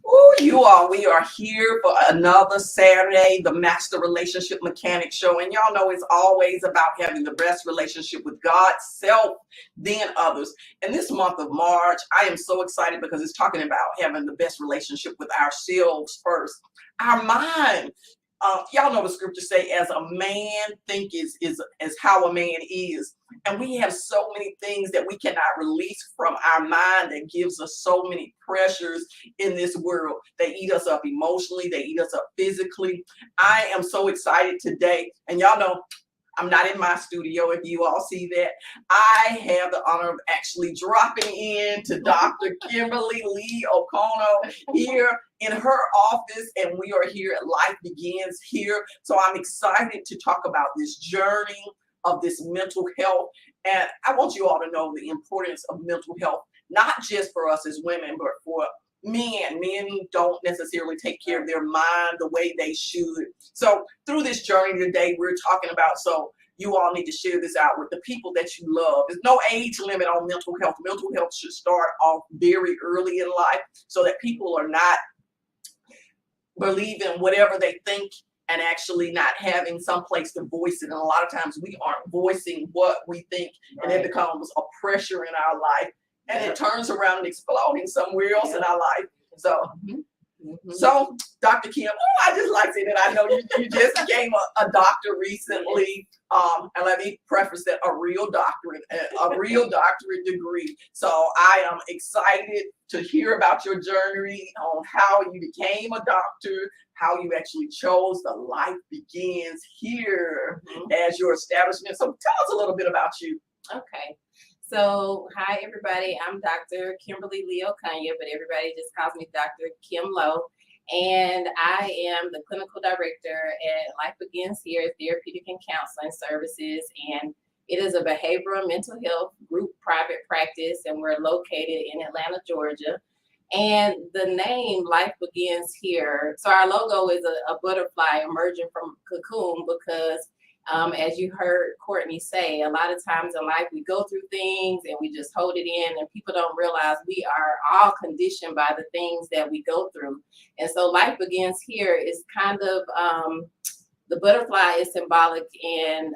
Oh, you all, we are here for another Saturday, the Master Relationship Mechanic Show. And y'all know it's always about having the best relationship with God, self, then others. And this month of March, I am so excited because it's talking about having the best relationship with ourselves first. Our mind. Y'all know the scriptures say, as a man think is as how a man is. And we have so many things that we cannot release from our mind that gives us so many pressures in this world. They eat us up emotionally, they eat us up physically. I am so excited today. And y'all know I'm not in my studio, if you all see that. I have the honor of actually dropping in to Dr. Kimberly Lee O'Connell here in her office, and we are here at Life Begins Here. So I'm excited to talk about this journey of this mental health. And I want you all to know the importance of mental health, not just for us as women, but for men. Men don't necessarily take care of their mind the way they should. So through this journey today, we're talking about, so you all need to share this out with the people that you love. There's no age limit on mental health. Mental health should start off very early in life so that people are not believing whatever they think and actually not having some place to voice it. And a lot of times we aren't voicing what we think, and it becomes a pressure in our life, and it turns around and exploding somewhere else in our life. So, so Dr. Kim, oh, I just like saying that. I know you just became a doctor recently. And let me preface that a real doctorate degree. So I am excited to hear about your journey on how you became a doctor, how you actually chose the Life Begins Here as your establishment. So tell us a little bit about you. Okay. So, hi everybody. I'm Dr. Kimberly Lee O'Connell, but everybody just calls me Dr. Kim Lowe. And I am the clinical director at Life Begins Here Therapeutic and Counseling Services. And it is a behavioral mental health group private practice, and we're located in Atlanta, Georgia. And the name Life Begins Here. So our logo is a butterfly emerging from cocoon because as you heard Courtney say, a lot of times in life we go through things and we just hold it in, and people don't realize we are all conditioned by the things that we go through. And so Life Begins Here is kind of the butterfly is symbolic, and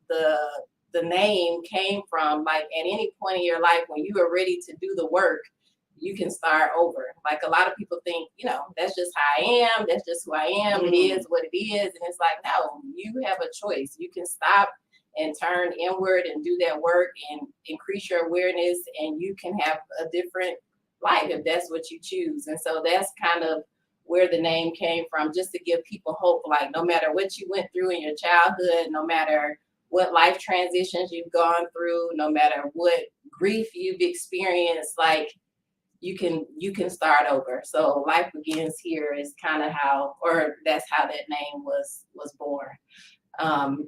the name came from, like, at any point in your life when you are ready to do the work, you can start over. Like, a lot of people think, that's just how I am. That's just who I am. It is what it is. And it's like, no, you have a choice. You can stop and turn inward and do that work and increase your awareness, and you can have a different life if that's what you choose. And so that's kind of where the name came from, just to give people hope. Like, no matter what you went through in your childhood, no matter what life transitions you've gone through, no matter what grief you've experienced, like, you can start over. So Life Begins Here is kind of how, or that's how that name was born.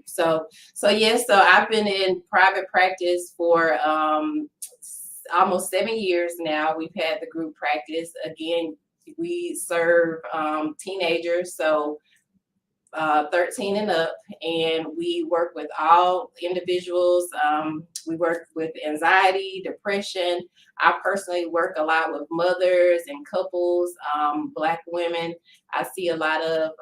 So I've been in private practice for almost 7 years now. We've had the group practice. Again, we serve teenagers, so 13 and up, and we work with all individuals. We work with anxiety, depression. I personally work a lot with mothers and couples, Black women. I see a lot of,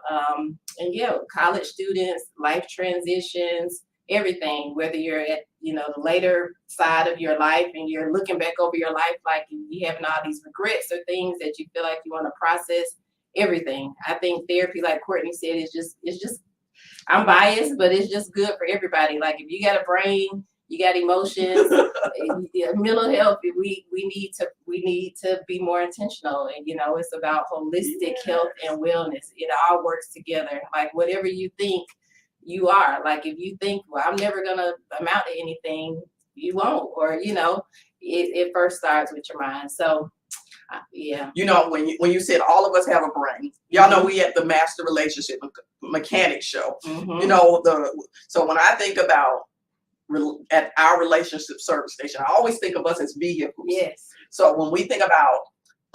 college students, life transitions, everything, whether you're at, the later side of your life and you're looking back over your life, like you having all these regrets or things that you feel like you want to process. Everything. I think therapy, like Courtney said, is just, I'm biased, but it's just good for everybody. Like, if you got a brain, you got emotions, mental health, we need to be more intentional. And, it's about holistic health and wellness. It all works together. Like, whatever you think you are, like, if you think, well, I'm never going to amount to anything, you won't. Or, it first starts with your mind. So, yeah. When you said all of us have a brain, y'all know we at the Master Relationship Mechanic Show. So when I think about at our relationship service station, I always think of us as vehicles. Yes. So when we think about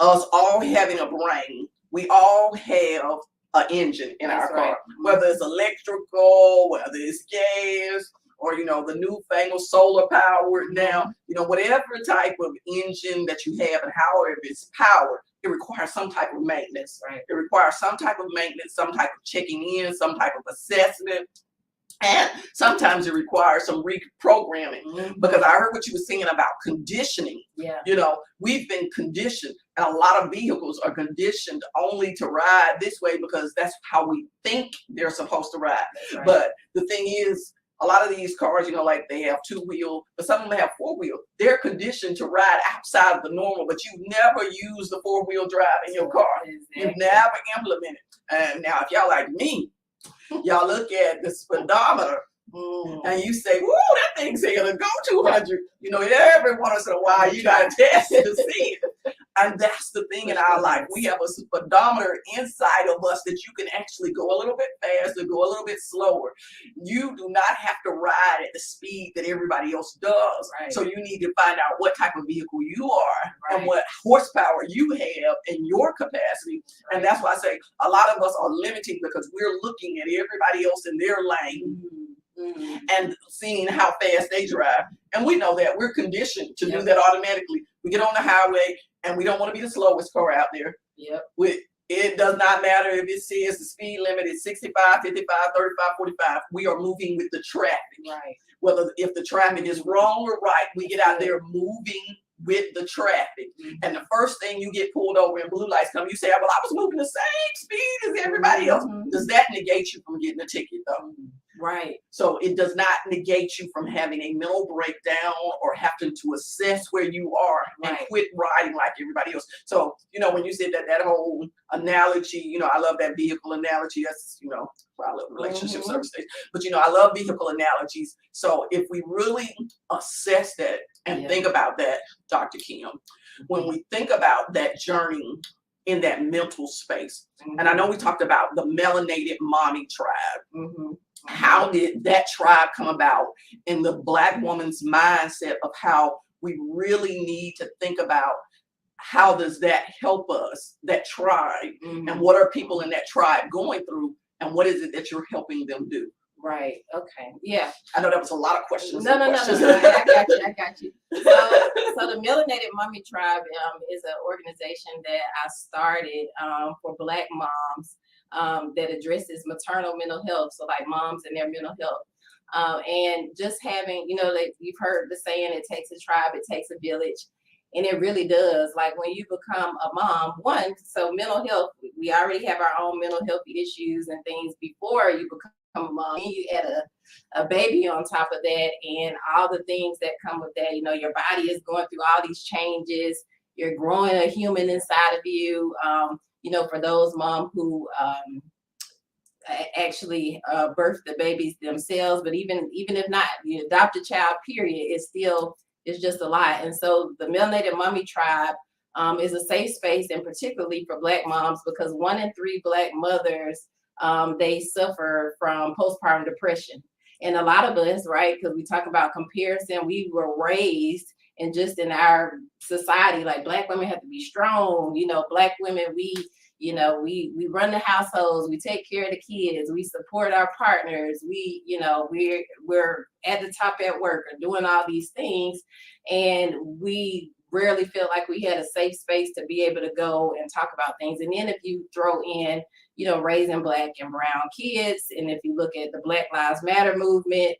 us all having a brain, we all have an engine in our car, whether it's electrical, whether it's gas, or the newfangled solar powered now, whatever type of engine that you have and however it's powered, it requires some type of maintenance. Right. It requires some type of maintenance, some type of checking in, some type of assessment. And sometimes it requires some reprogramming, because I heard what you were saying about conditioning. Yeah. You know, we've been conditioned, and a lot of vehicles are conditioned only to ride this way because that's how we think they're supposed to ride. Right. But the thing is, a lot of these cars, you know, like they have 2-wheel, but some of them have 4-wheel. They're conditioned to ride outside of the normal, but you've never used the 4-wheel drive in your car. Exactly. You've never implemented. And now, if y'all like me, y'all look at the speedometer and you say, "Woo, that thing's saying to go 200." You know, every once in a while you gotta test it to see it. And that's the thing in our life. We have a speedometer inside of us that you can actually go a little bit faster, go a little bit slower. You do not have to ride at the speed that everybody else does. Right. So you need to find out what type of vehicle you are Right. and what horsepower you have in your capacity. Right. And that's why I say a lot of us are limiting because we're looking at everybody else in their lane and seeing how fast they drive. And we know that we're conditioned to do that automatically. We get on the highway and we don't want to be the slowest car out there. Yep. It does not matter if it says the speed limit is 65, 55, 35, 45. We are moving with the traffic. Right. Whether if the traffic is wrong or right, we get out there moving with the traffic. And the first thing you get pulled over and blue lights come, you say, "Well, I was moving the same speed as everybody else." Does that negate you from getting a ticket, though? Right. So it does not negate you from having a mental breakdown or having to assess where you are and quit riding like everybody else. So, you know, when you said that whole analogy, you know, I love that vehicle analogy. That's, you know, why I love relationship services. But, you know, I love vehicle analogies. So if we really assess that and think about that, Dr. Kim, when we think about that journey in that mental space, and I know we talked about the melanated mommy tribe. How did that tribe come about in the Black woman's mindset of how we really need to think about how does that help us, that tribe, and what are people in that tribe going through, and what is it that you're helping them do? Right. Okay. Yeah. I know that was a lot of questions. No. I got you. So the Melanated Mommy Tribe is an organization that I started for Black moms that addresses maternal mental health. So like moms and their mental health. And just having, you know, like you've heard the saying, it takes a tribe, it takes a village. And it really does. Like when you become a mom, so mental health, we already have our own mental health issues and things before you become a mom. And you add a baby on top of that and all the things that come with that. You know, your body is going through all these changes. You're growing a human inside of you. You know, for those moms who actually birth the babies themselves, but even if not, you adopt a child, period, it's just a lot. And so the Melanated Mommy Tribe is a safe space, and particularly for Black moms, because 1 in 3 Black mothers, they suffer from postpartum depression. And a lot of us, right, because we talk about comparison, we were raised and just in our society, like Black women have to be strong. You know, Black women, we run the households, we take care of the kids, we support our partners, we're at the top at work or doing all these things, and we rarely feel like we had a safe space to be able to go and talk about things. And then if you throw in, you know, raising Black and brown kids, and if you look at the Black Lives Matter movement,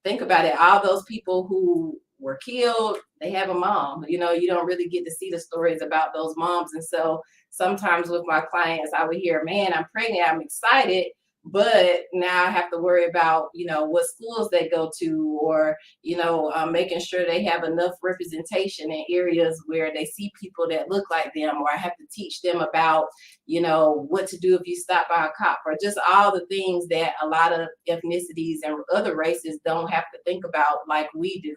think about it, all those people who were killed, they have a mom. You know, you don't really get to see the stories about those moms. And so sometimes with my clients, I would hear, "Man, I'm pregnant, I'm excited, but now I have to worry about, you know, what schools they go to, or, you know, making sure they have enough representation in areas where they see people that look like them, or I have to teach them about, you know, what to do if you stop by a cop," or just all the things that a lot of ethnicities and other races don't have to think about like we do.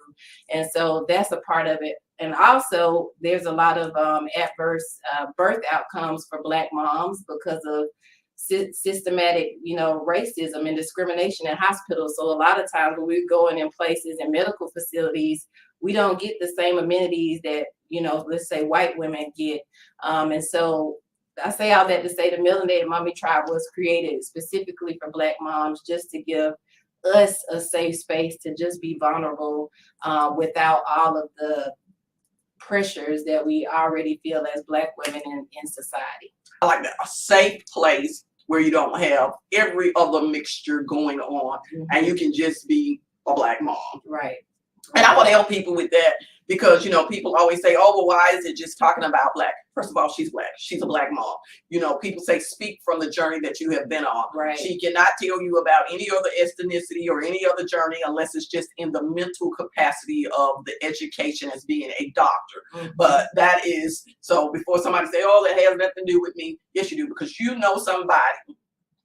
And so that's a part of it. And also there's a lot of adverse birth outcomes for Black moms because of systematic, you know, racism and discrimination in hospitals. So a lot of times when we're going in places and medical facilities, we don't get the same amenities that, you know, let's say white women get. And so I say all that to say the Melanated Mommy Tribe was created specifically for Black moms, just to give us a safe space to just be vulnerable without all of the pressures that we already feel as Black women in society. I like that. A safe place where you don't have every other mixture going on, and you can just be a Black mom. Right. And I want to help people with that because, people always say, oh, well, why is it just talking about Black? First of all, she's Black. She's a Black mom. People say speak from the journey that you have been on. Right. She cannot tell you about any other ethnicity or any other journey unless it's just in the mental capacity of the education as being a doctor. But that is, so before somebody say, oh, that has nothing to do with me. Yes, you do, because you know somebody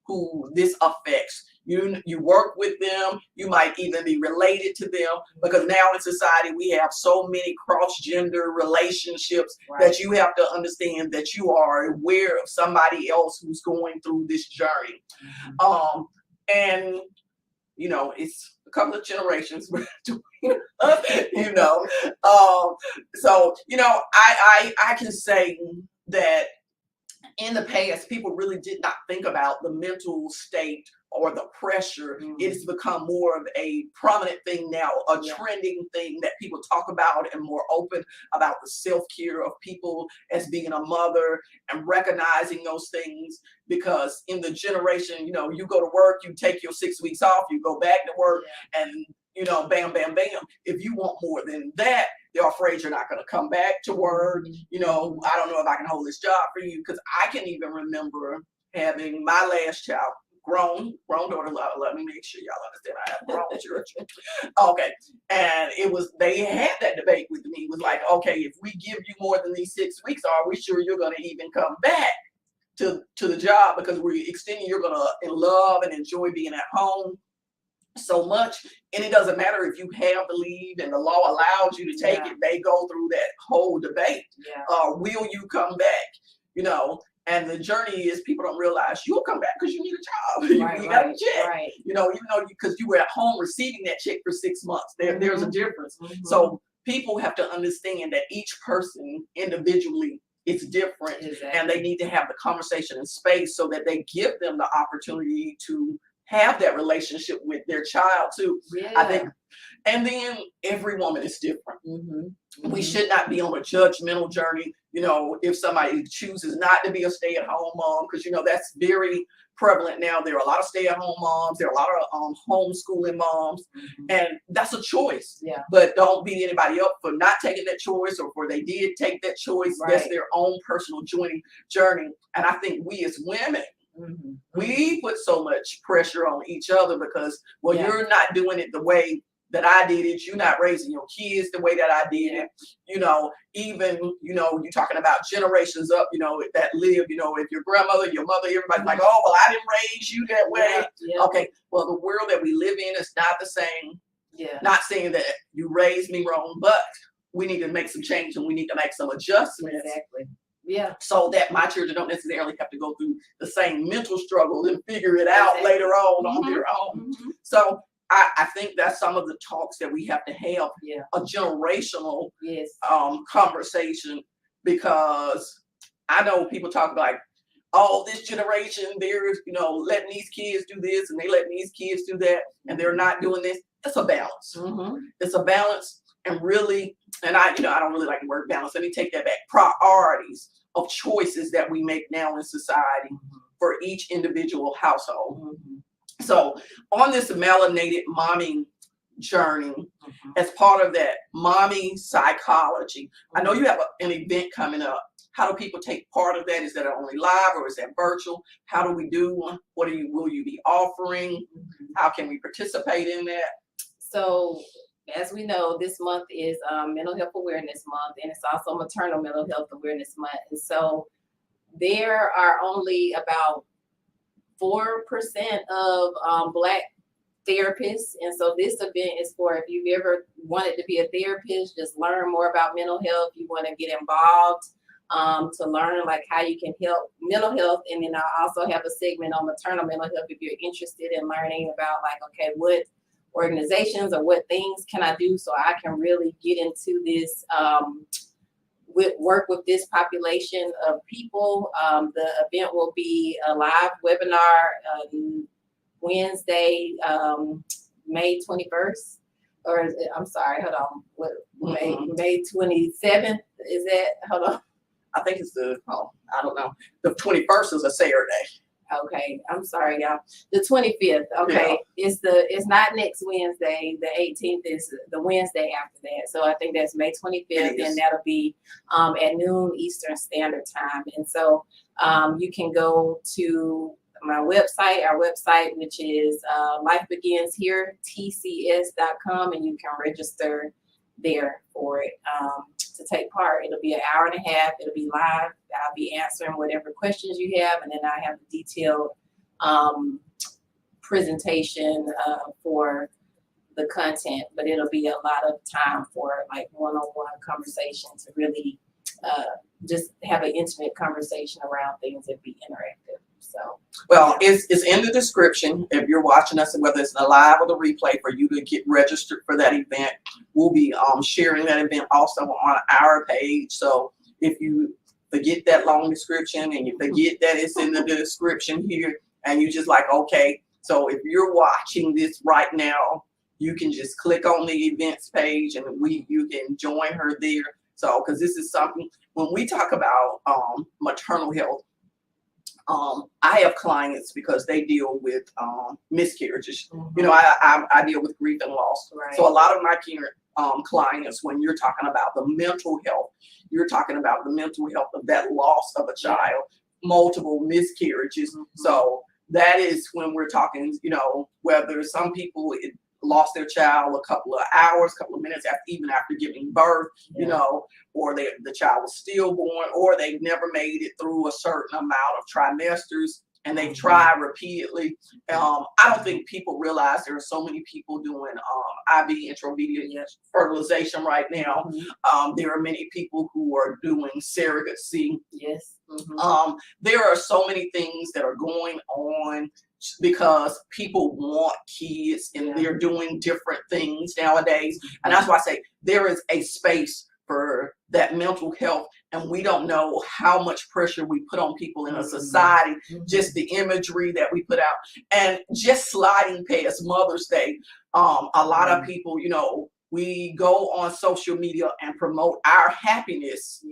who this affects. You work with them, you might even be related to them, because now in society we have so many cross-gender relationships that you have to understand that you are aware of somebody else who's going through this journey. And it's a couple of generations between us, so I can say that in the past, people really did not think about the mental state or the pressure. It's become more of a prominent thing now, a trending thing that people talk about, and more open about the self-care of people as being a mother and recognizing those things. Because in the generation, you go to work, you take your 6 weeks off, you go back to work, and bam, bam, bam. If you want more than that, they're afraid you're not going to come back to work. I don't know if I can hold this job for you, because I can even remember having my last child, grown daughter. Let me make sure y'all understand I have grown children. Okay. And they had that debate with me. It was like, okay, if we give you more than these 6 weeks, are we sure you're going to even come back to the job? Because we're extending, you're going to love and enjoy being at home so much. And it doesn't matter if you have the leave and the law allows you to take it. They go through that whole debate. Will you come back? And the journey is, people don't realize you'll come back because you need a job. You got a check. Even though because you were at home receiving that check for 6 months. There's a difference. So people have to understand that each person individually is different, and they need to have the conversation in space so that they give them the opportunity to have that relationship with their child too. I think. And then every woman is different. We should not be on a judgmental journey. If somebody chooses not to be a stay-at-home mom, because that's very prevalent now. There are a lot of stay-at-home moms. There are a lot of homeschooling moms, and that's a choice. But don't beat anybody up for not taking that choice, or for they did take that choice. That's their own personal journey. And I think we as women, we put so much pressure on each other because, you're not doing it the way that I did it. You're not raising your kids the way that I did it. Even, you're talking about generations up, that live, if your grandmother, your mother, everybody's like, oh, well, I didn't raise you that way. Okay. Well, the world that we live in is not the same. Not saying that you raised me wrong, but we need to make some change, and we need to make some adjustments. So that my children don't necessarily have to go through the same mental struggles and figure it out later on their own. So I think that's some of the talks that we have to have, a generational conversation, because I know people talk like, oh, this generation, they're, letting these kids do this and they letting these kids do that, and they're not doing this. It's a balance. It's a balance. And really, and I don't really like the word balance. Let me take that back. Priorities of choices that we make now in society for each individual household. So on this melanated momming journey, as part of that mommy psychology, I know you have an event coming up. How do people take part of that? Is that only live, or is that virtual? How do we do one? Will you be offering? How can we participate in that? So as we know, this month is Mental Health Awareness Month, and it's also Maternal Mental Health Awareness Month. And so there are only about 4% of Black therapists. And so this event is for, if you've ever wanted to be a therapist, just learn more about mental health, you want to get involved to learn like how you can help mental health. And then I also have a segment on maternal mental health if you're interested in learning about like, okay, what organizations or what things can I do so I can really get into this, work with this population of people. The event will be a live webinar Wednesday, May 21st. Or I'm sorry, hold on. May 27th. Is that, hold on. I think it's I don't know. The 21st is a Saturday. Okay, I'm sorry, y'all. The 25th. Okay, it's not next Wednesday. The 18th is the Wednesday after that. So I think that's May 25th, and that'll be at noon Eastern Standard Time. And so you can go to our website, which is lifebeginshere.tcs.com, and you can register there for it to take part. It'll be an hour and a half. It'll be live. I'll be answering whatever questions you have, and then I have a detailed presentation for the content. But it'll be a lot of time for like one-on-one conversation to really just have an intimate conversation around things and be interactive. So, well, it's in the description if you're watching us, and whether it's the live or the replay, for you to get registered for that event. We'll be sharing that event also on our page. So if you forget that long description and you forget that it's in the description here, and you just like, okay, so if you're watching this right now, you can just click on the events page and you can join her there. So, because this is something, when we talk about maternal health, I have clients because they deal with miscarriages. You know, I deal with grief and loss. Right. So a lot of my clients, when you're talking about the mental health, you're talking about the mental health of that loss of a child, multiple miscarriages. So that is when we're talking, you know, whether some people lost their child a couple of hours, couple of minutes even after giving birth, you know, or the child was stillborn, or they've never made it through a certain amount of trimesters and they've tried repeatedly. I don't think people realize there are so many people doing IV intravenous fertilization right now. There are many people who are doing surrogacy. Yes. There are so many things that are going on because people want kids, and they're doing different things nowadays. And that's why I say there is a space for that mental health, and we don't know how much pressure we put on people in a society, just the imagery that we put out, and just sliding past Mother's Day. A lot of people, you know, we go on social media and promote our happiness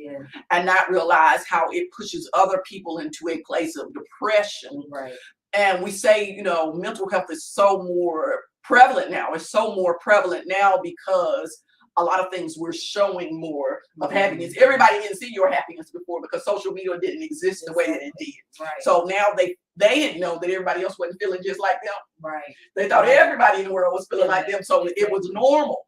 and not realize how it pushes other people into a place of depression. Right. And we say, you know, mental health is so more prevalent now. It's so more prevalent now because a lot of things we're showing more of happiness. Everybody didn't see your happiness before because social media didn't exist the way that it did. Right. So now they didn't know that everybody else wasn't feeling just like them. Right. They thought everybody in the world was feeling like them. So it was normal.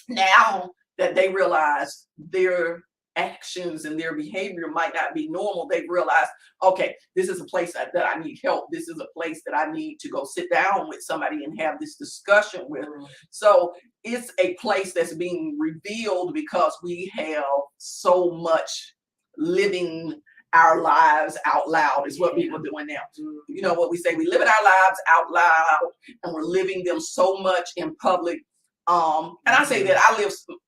Now that they realize their actions and their behavior might not be normal, they've realized, okay, this is a place that I need help. This is a place that I need to go sit down with somebody and have this discussion with. So it's a place that's being revealed because we have so much living our lives out loud is what people are doing now. You know what we say, we live in our lives out loud, and we're living them so much in public. And I say that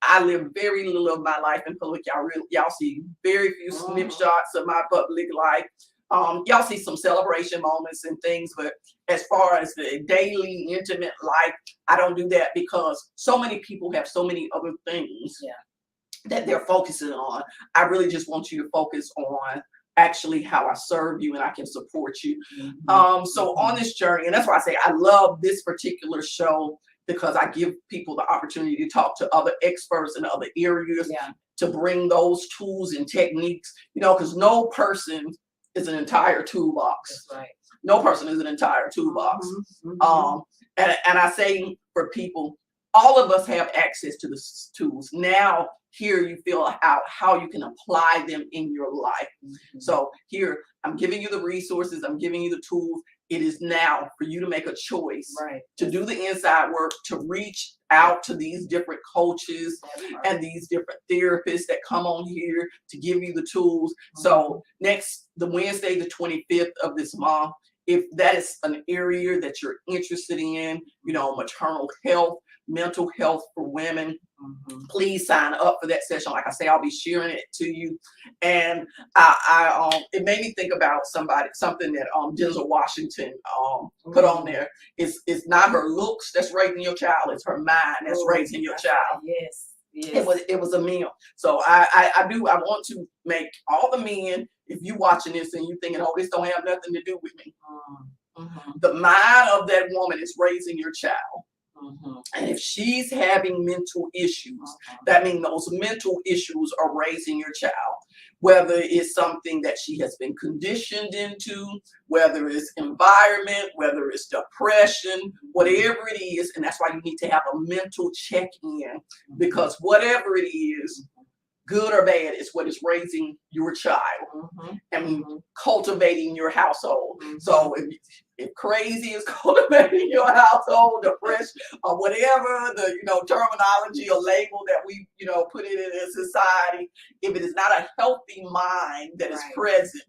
I live very little of my life in public. Y'all see very few snapshots of my public life. Y'all see some celebration moments and things, but as far as the daily intimate life, I don't do that because so many people have so many other things that they're focusing on. I really just want you to focus on actually how I serve you and I can support you. So on this journey, and that's why I say I love this particular show, because I give people the opportunity to talk to other experts in other areas, to bring those tools and techniques, you know, because no person is an entire toolbox. That's right. No person is an entire toolbox. And I say for people, all of us have access to the tools. Now, here you feel out how you can apply them in your life. So here, I'm giving you the resources, I'm giving you the tools. It is now for you to make a choice to do the inside work, to reach out to these different coaches and these different therapists that come on here to give you the tools. So the Wednesday, the 25th of this month, if that is an area that you're interested in, you know, maternal health, mental health for women, please sign up for that session. Like I say, I'll be sharing it to you. And it made me think about something that Denzel Washington put on there. It's not her looks that's raising your child, it's her mind that's raising your child. Yes. Yes. It was a meal. So I want to make all the men, if you watching this and you thinking, oh, this don't have nothing to do with me. Mm-hmm. The mind of that woman is raising your child. Mm-hmm. And if she's having mental issues, Mm-hmm. that means those mental issues are raising your child. Whether it's something that she has been conditioned into, whether it's environment, whether it's depression, whatever it is, and that's why you need to have a mental check-in, because whatever it is, good or bad, is what is raising your child and cultivating your household. So if crazy is cultivating your household, depression, or whatever the terminology or label that we put it in a society, if it is not a healthy mind that is present,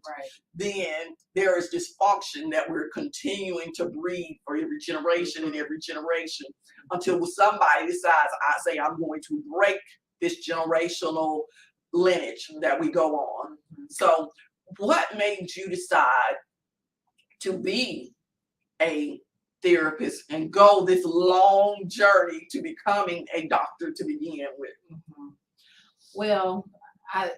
then there is dysfunction that we're continuing to breed for every generation and every generation until somebody decides, I say, I'm going to break this generational lineage that we go on. So what made you decide to be a therapist and go this long journey to becoming a doctor to begin with? Well, I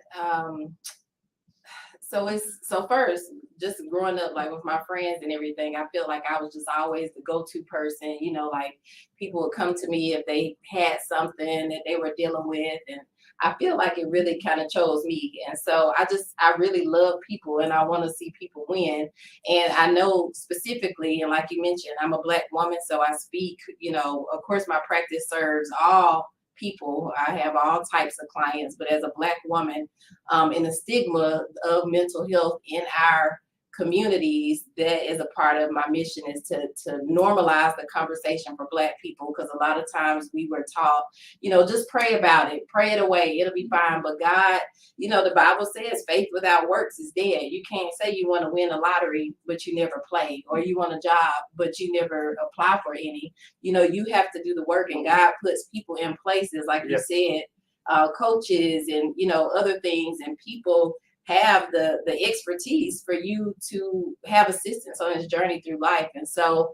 so first, just growing up like with my friends and everything, I feel like I was just always the go-to person. Like people would come to me if they had something that they were dealing with, and I feel like it really kind of chose me. And so I really love people, and I want to see people win. And I know specifically, and like you mentioned, I'm a Black woman, so I speak. Of course, my practice serves all people. I have all types of clients, but as a Black woman, and the stigma of mental health in our communities, that is a part of my mission, is to normalize the conversation for Black people, because a lot of times we were taught, just pray about it, pray it away, it'll be fine. But God, the Bible says faith without works is dead. You can't say you want to win a lottery but you never play, or you want a job but you never apply for any. You have to do the work, and God puts people in places, like you said, coaches and other things, and people have the expertise for you to have assistance on this journey through life. And so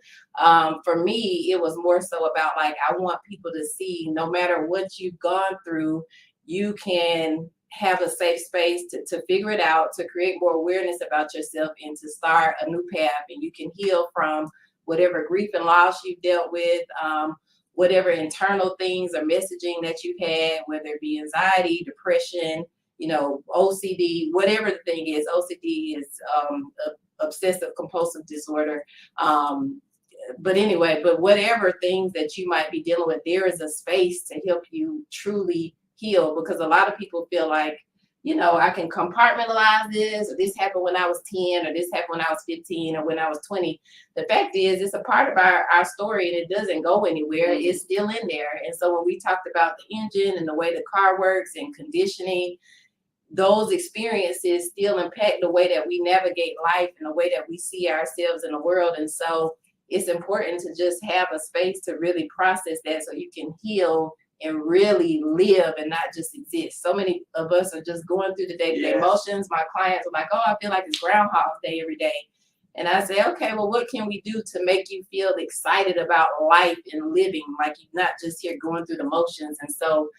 for me, it was more so about, like, I want people to see, no matter what you've gone through, you can have a safe space to figure it out, to create more awareness about yourself, and to start a new path. And you can heal from whatever grief and loss you've dealt with, whatever internal things or messaging that you've had, whether it be anxiety, depression, OCD, whatever the thing is. OCD is obsessive compulsive disorder. But whatever things that you might be dealing with, there is a space to help you truly heal, because a lot of people feel like, I can compartmentalize this, or this happened when I was 10, or this happened when I was 15, or when I was 20. The fact is, it's a part of our story, and it doesn't go anywhere. It's still in there. And so when we talked about the engine and the way the car works and conditioning, those experiences still impact the way that we navigate life and the way that we see ourselves in the world. And so it's important to just have a space to really process that, so you can heal and really live and not just exist. So many of us are just going through the day-to-day motions. My clients are like, oh, I feel like it's Groundhog Day every day. And I say, okay, well, what can we do to make you feel excited about life and living, like you're not just here going through the motions? And so,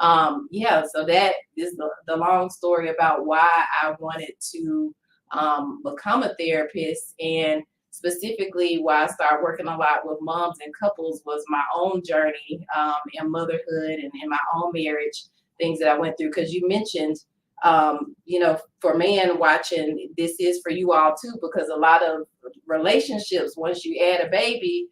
so that is the long story about why I wanted to become a therapist. And specifically why I started working a lot with moms and couples was my own journey in motherhood and in my own marriage, things that I went through. Because you mentioned, for men watching, this is for you all too, because a lot of relationships, once you add a baby,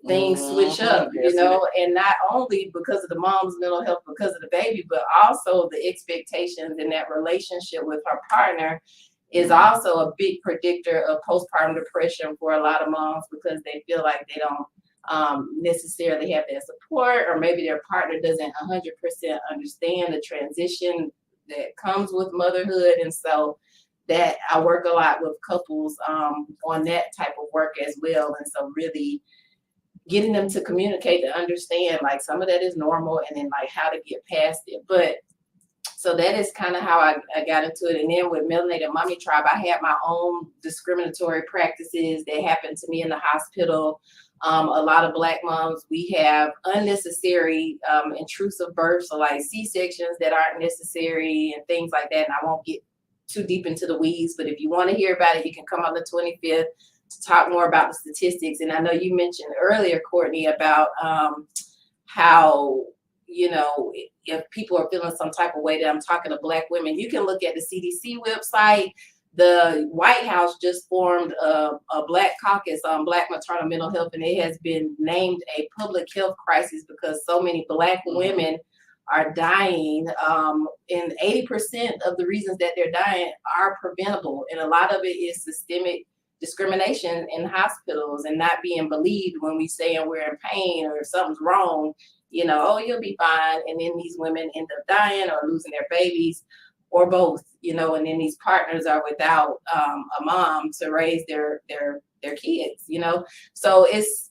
things switch up, and not only because of the mom's mental health, because of the baby, but also the expectations in that relationship with her partner is also a big predictor of postpartum depression for a lot of moms, because they feel like they don't necessarily have that support, or maybe their partner doesn't 100% understand the transition that comes with motherhood. And so that I work a lot with couples on that type of work as well. And so really getting them to communicate, to understand, like, some of that is normal, and then like how to get past it. But So that is kind of how I got into it. And then with Melanated Mommy Tribe, I had my own discriminatory practices that happened to me in the hospital. A lot of Black moms, we have unnecessary intrusive births, so like C-sections that aren't necessary and things like that. And I won't get too deep into the weeds, but if you want to hear about it, you can come on the 25th to talk more about the statistics. And I know you mentioned earlier, Courtney, about how, you know, if people are feeling some type of way, that I'm talking to Black women, you can look at the CDC website. The White House just formed a Black Caucus on Black maternal mental health, and it has been named a public health crisis because so many Black women are dying, and 80% of the reasons that they're dying are preventable, and a lot of it is systemic discrimination in hospitals and not being believed when we say we're in pain or if something's wrong, you know, oh, you'll be fine, and then these women end up dying or losing their babies or both, you know, and then these partners are without a mom to raise their kids, you know. So it's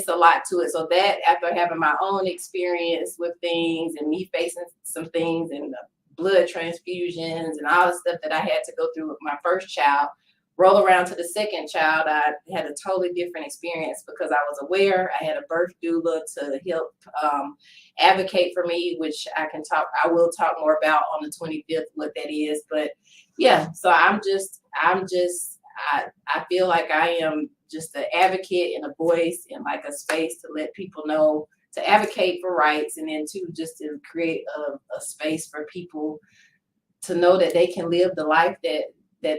a lot to it. So that, after having my own experience with things and me facing some things and the blood transfusions and all the stuff that I had to go through with my first child, roll around to the second child, I had a totally different experience because I was aware. I had a birth doula to help advocate for me, which I will talk more about on the 25th what that is. But yeah, so I feel like I am just an advocate and a voice and like a space to let people know, to advocate for rights, and then just to create a space for people to know that they can live the life that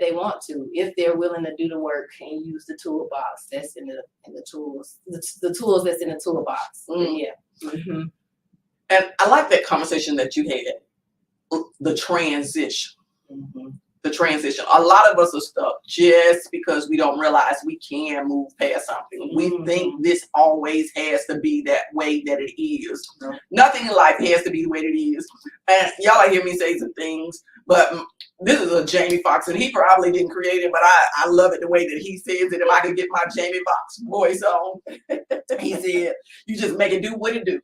they want to, if they're willing to do the work and use the toolbox that's in the tools, the tools that's in the toolbox. Yeah. Mm-hmm. And I like that conversation that you had, the transition. Mm-hmm. The transition. A lot of us are stuck just because we don't realize we can move past something. We think this always has to be that way that it is. Nothing in life has to be the way that it is. And y'all hear me say some things, but this is a Jamie Foxx, and he probably didn't create it, but I love it the way that he says it. If I could get my Jamie Foxx voice on, he said, you just make it do what it do.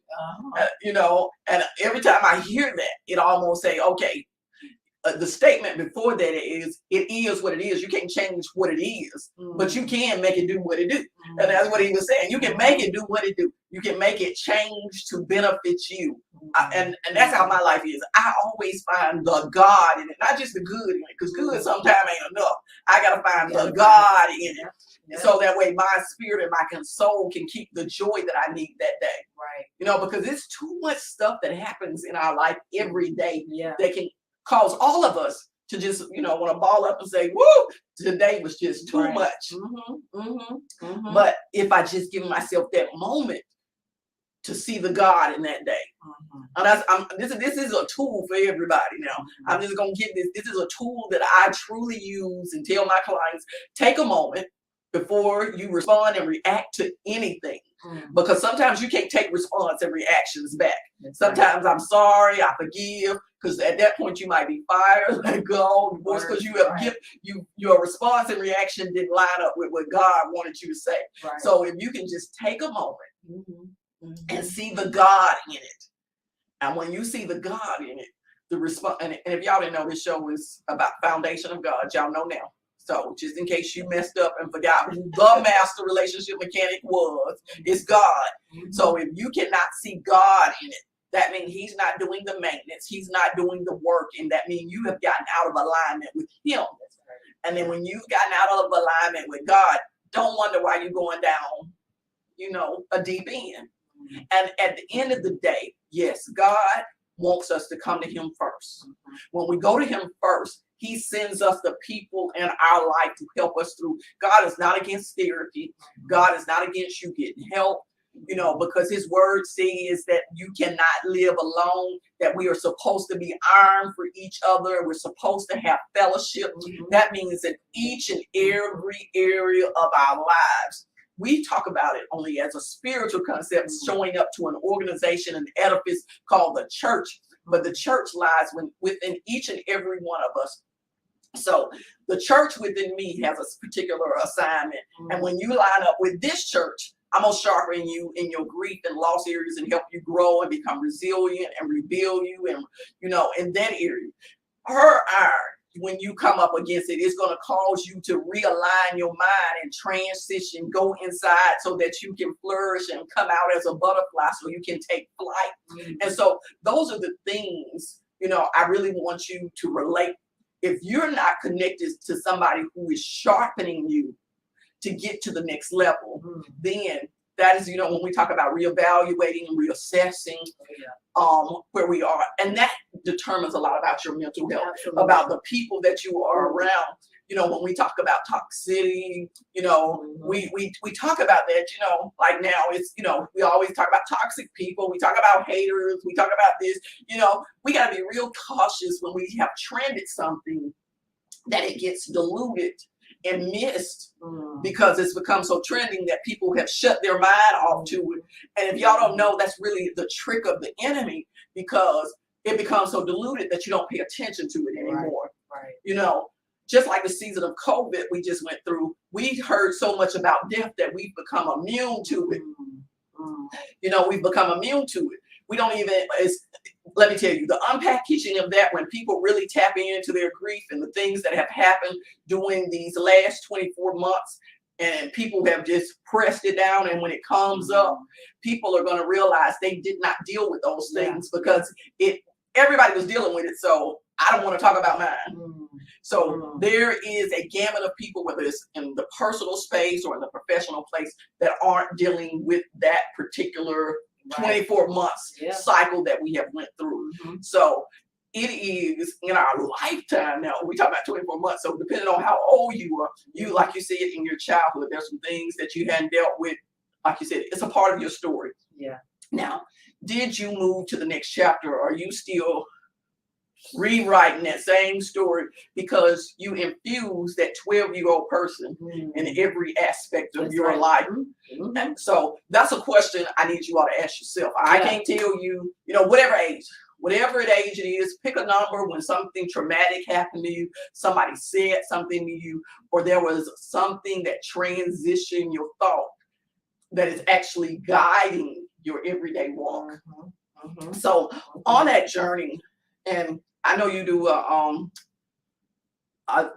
You know, and every time I hear that, it almost say, okay, the statement before that is, it is what it is. You can't change what it is, but you can make it do what it do. And that's what he was saying. You can make it do what it do. You can make it change to benefit you. And that's how my life is. I always find the God in it, not just the good in it, because good sometimes ain't enough. I got to find the God in it. Yeah. So that way my spirit and my soul can keep the joy that I need that day. Right. You know, because it's too much stuff that happens in our life every day that can cause all of us to just, you know, want to ball up and say, woo, today was just too much. But if I just give myself that moment to see the God in that day. And this is a tool for everybody now. I'm just going to give this. This is a tool that I truly use and tell my clients, take a moment before you respond and react to anything. Because sometimes you can't take response and reactions back. Sometimes I'm sorry, I forgive, because at that point you might be fired, let go, divorced, because you have your response and reaction didn't line up with what God wanted you to say. So if you can just take a moment and see the God in it, and when you see the God in it, the response. And if y'all didn't know, this show is about foundation of God. Y'all know now. So just in case you messed up and forgot who the master relationship mechanic was, it's God. So if you cannot see God in it, that means he's not doing the maintenance. He's not doing the work. And that means you have gotten out of alignment with him. And then when you've gotten out of alignment with God, don't wonder why you're going down, you know, a deep end. And at the end of the day, yes, God wants us to come to him first. When we go to him first, he sends us the people in our life to help us through. God is not against therapy. God is not against you getting help, you know, because his word says that you cannot live alone, that we are supposed to be armed for each other. We're supposed to have fellowship. That means in each and every area of our lives. We talk about it only as a spiritual concept, showing up to an organization, an edifice called the church. But the church lies within each and every one of us. So the church within me has a particular assignment. And when you line up with this church, I'm gonna sharpen you in your grief and loss areas and help you grow and become resilient and rebuild you, and in that area. Her iron, when you come up against it, is going to cause you to realign your mind and transition, go inside so that you can flourish and come out as a butterfly so you can take flight. And so those are the things, I really want you to relate. If you're not connected to somebody who is sharpening you to get to the next level, then that is, when we talk about reevaluating and reassessing where we are. And that determines a lot about your mental health, about the people that you are around. When we talk about toxicity, we talk about that, like now it's, we always talk about toxic people. We talk about haters. We talk about this, we got to be real cautious when we have trended something that it gets diluted and missed because it's become so trending that people have shut their mind off to it. And if y'all don't know, that's really the trick of the enemy, because it becomes so diluted that you don't pay attention to it anymore. Right. Just like the season of COVID we just went through, we heard so much about death that we've become immune to it. We've become immune to it. We don't even, let me tell you, the unpackaging of that, when people really tap into their grief and the things that have happened during these last 24 months, and people have just pressed it down, and when it comes up, people are going to realize they did not deal with those things because everybody was dealing with it. So I don't want to talk about mine. So there is a gamut of people, whether it's in the personal space or in the professional place, that aren't dealing with that particular 24 months cycle that we have went through. So it is in our lifetime now. We talk about 24 months. So depending on how old you are, like you said, in your childhood, there's some things that you hadn't dealt with. Like you said, it's a part of your story. Yeah. Now, did you move to the next chapter, or are you still rewriting that same story because you infuse that 12-year-old person in every aspect of your life? And so that's a question I need you all to ask yourself. I can't tell you, whatever age it is, pick a number when something traumatic happened to you, somebody said something to you, or there was something that transitioned your thought that is actually guiding your everyday walk. So on that journey, and I know you do a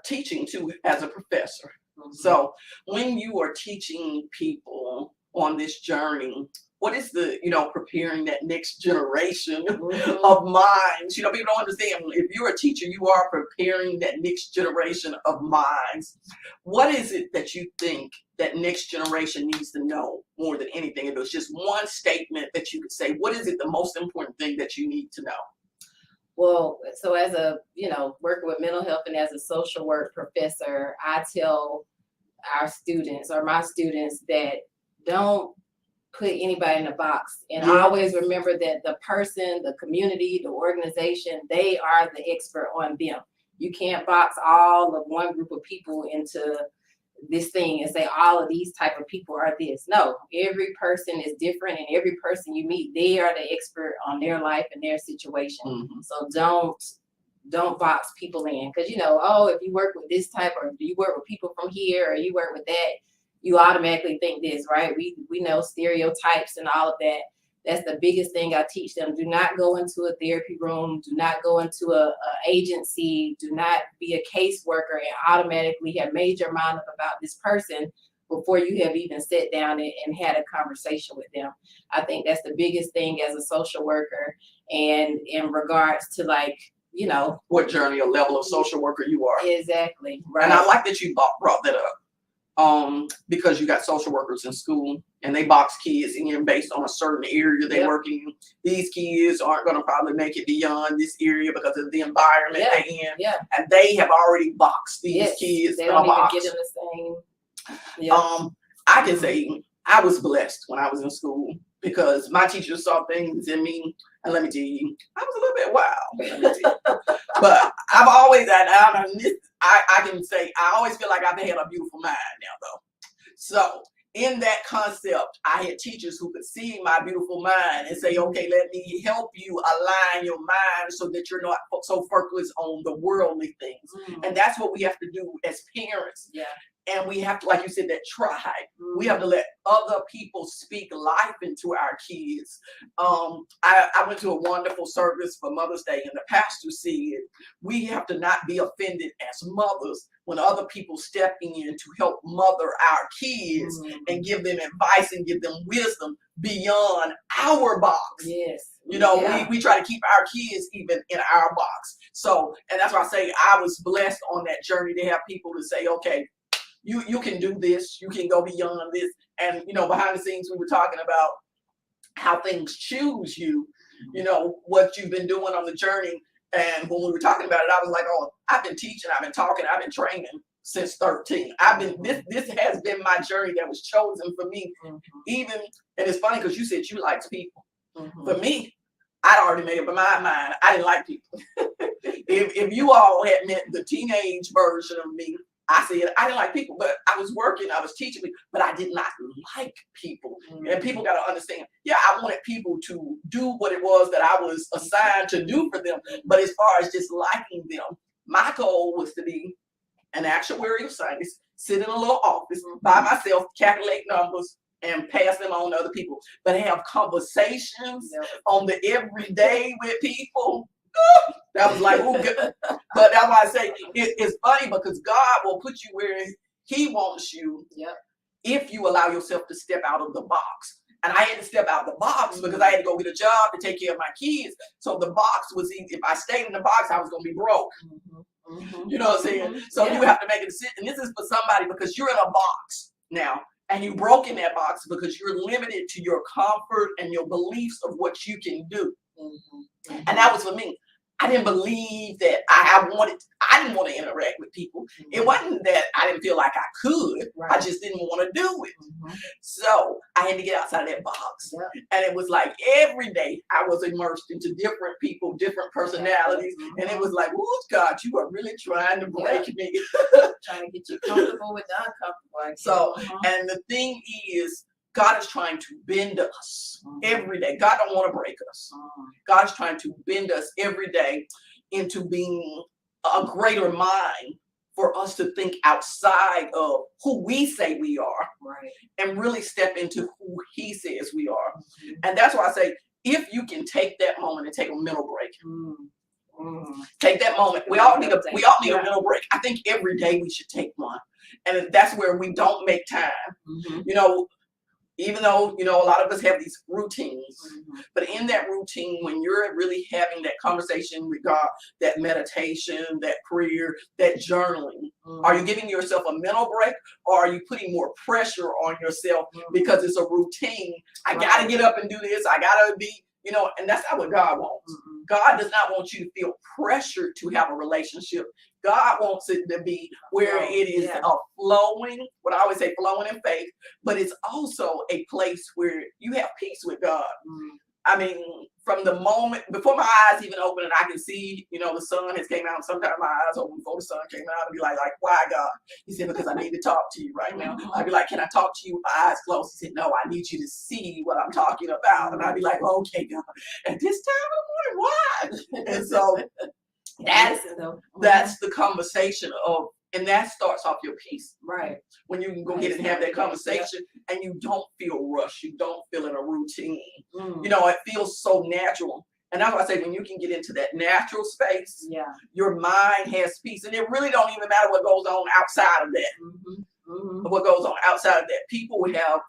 teaching too as a professor. So when you are teaching people on this journey, what is the, preparing that next generation of minds? People don't understand. If you're a teacher, you are preparing that next generation of minds. What is it that you think that next generation needs to know more than anything? If it was just one statement that you could say, what is it the most important thing that you need to know? Well, so as a, working with mental health and as a social work professor, I tell our students, or my students, that don't put anybody in a box. And I always remember that the person, the community, the organization, they are the expert on them. You can't box all of one group of people into this thing and say all of these type of people are this. No, every person is different, and every person you meet, they are the expert on their life and their situation. So don't box people in, because if you work with this type, or you work with people from here, or you work with that, you automatically think this, right? We know stereotypes and all of that. That's the biggest thing I teach them. Do not go into a therapy room. Do not go into a agency. Do not be a caseworker and automatically have made your mind up about this person before you have even sat down and had a conversation with them. I think that's the biggest thing as a social worker, and in regards to what journey or level of social worker you are. Exactly. Right. And I like that you brought that up. Because you got social workers in school and they box kids in based on a certain area they work in. These kids aren't going to probably make it beyond this area because of the environment they're in. And they have already boxed these kids. They don't even get in the same. I can say I was blessed when I was in school because my teachers saw things in me. And let me tell you, I was a little bit wild. But I've always, I can say, I always feel like I've had a beautiful mind now, though. So in that concept, I had teachers who could see my beautiful mind and say, okay, let me help you align your mind so that you're not so focused on the worldly things. And that's what we have to do as parents. And we have to, like you said, that tribe. We have to let other people speak life into our kids. I went to a wonderful service for Mother's Day, and the pastor said, we have to not be offended as mothers when other people step in to help mother our kids and give them advice and give them wisdom beyond our box. Yes. You know, we try to keep our kids even in our box. So, and that's why I say I was blessed on that journey to have people to say, okay, you can do this, you can go beyond this. And, you know, behind the scenes, we were talking about how things choose you, you know, what you've been doing on the journey. And when we were talking about it, I was like, oh, I've been teaching, I've been talking, I've been training since 13. This has been my journey that was chosen for me. Even, and it's funny because you said you liked people. For me, I'd already made up my mind. I didn't like people. If you all had met the teenage version of me, I said I didn't like people, but I was working, I was teaching, but I did not like people. And people got to understand, yeah, I wanted people to do what it was that I was assigned to do for them. But as far as just liking them, my goal was to be an actuarial scientist, sit in a little office by myself, calculate numbers, and pass them on to other people. But have conversations on the everyday with people. That was like, ooh, good. But that's why I say it's funny because God will put you where He wants you if you allow yourself to step out of the box. And I had to step out of the box because I had to go get a job to take care of my kids. So the box was easy. If I stayed in the box, I was going to be broke. You know what I'm saying? So you have to make a decision. And this is for somebody because you're in a box now. And you broke in that box because you're limited to your comfort and your beliefs of what you can do. And that was for me. I didn't believe that I didn't want to interact with people. It wasn't that I didn't feel like I could. I just didn't want to do it. So I had to get outside of that box. And it was like every day I was immersed into different people, different personalities. And it was like, oh, God, you are really trying to break me. Trying to get you comfortable with the uncomfortable. So, and the thing is, God is trying to bend us every day. God don't want to break us. God is trying to bend us every day into being a greater mind for us to think outside of who we say we are and really step into who He says we are. And that's why I say, if you can take that moment and take a mental break, take that moment. We all need a mental break. I think every day we should take one. And that's where we don't make time. You know, even though, you know, a lot of us have these routines, but in that routine, when you're really having that conversation with God, that meditation, that prayer, that journaling, are you giving yourself a mental break or are you putting more pressure on yourself because it's a routine? I got to get up and do this. I got to be, you know, and that's not what God wants. God does not want you to feel pressured to have a relationship. God wants it to be where it is a flowing, what I always say, flowing in faith, but it's also a place where you have peace with God. I mean, from the moment, before my eyes even open and I can see, you know, the sun has came out, and sometimes my eyes open before the sun came out, I'd be like, why, God? He said, because I need to talk to you right now. I'd be like, can I talk to you with my eyes closed? He said, no, I need you to see what I'm talking about. And I'd be like, okay, God, at this time of the morning, why? And so that's the conversation of, and that starts off your peace. When you can go ahead and have that conversation and you don't feel rushed, you don't feel in a routine. You know, it feels so natural. And that's why I say, when you can get into that natural space, your mind has peace. And it really don't even matter what goes on outside of that. What goes on outside of that. People would have